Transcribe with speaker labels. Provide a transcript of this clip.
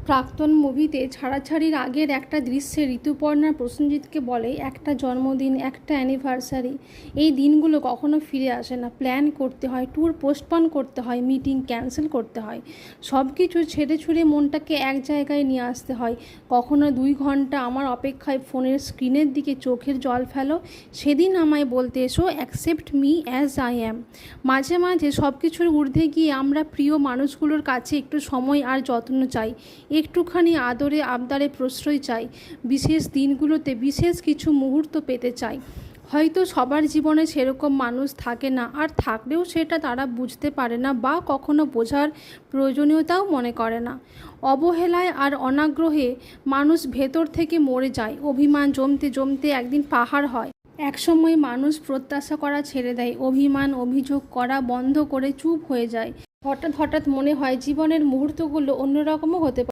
Speaker 1: প্রাক্তন মুভিতে ছাড়াছাড়ির আগের একটা দৃশ্যে ঋতুপর্ণা প্রসেনজিৎকে বলে, একটা জন্মদিন, একটা অ্যানিভার্সারি, এই দিনগুলো কখনো ফিরে আসে না। প্ল্যান করতে হয়, ট্যুর পোস্টপন করতে হয়, মিটিং ক্যান্সেল করতে হয়, সব কিছু ছেড়ে ছুড়ে মনটাকে এক জায়গায় নিয়ে আসতে হয়। কখনো 2 ঘন্টা আমার অপেক্ষায় ফোনের স্ক্রিনের দিকে চোখের জল ফেলো। সেদিন আমায় বলতে এসো, accept me as I am. মাঝে মাঝে সব কিছুর ঊর্ধ্বে গিয়ে আমরা প্রিয় মানুষগুলোর কাছে একটু সময় আর যত্ন চাই, একটুখানি আদরে আবদারে প্রশ্রয় চাই, বিশেষ দিনগুলোতে বিশেষ কিছু মুহূর্ত পেতে চাই। হয়তো সবার জীবনে সেরকম মানুষ থাকে না, আর থাকলেও সেটা তারা বুঝতে পারে না বা কখনো বোঝার প্রয়োজনীয়তাও মনে করে না। অবহেলায় আর অনাগ্রহে মানুষ ভেতর থেকে মরে যায়। অভিমান জমতে জমতে একদিন পাহাড় হয়। একসময় মানুষ প্রত্যাশা করা ছেড়ে দেয়, অভিমান অভিযোগ করা বন্ধ করে চুপ হয়ে যায়। হঠাৎ হঠাৎ মনে হয় জীবনের মুহূর্তগুলো অন্যরকমও হতে পারে।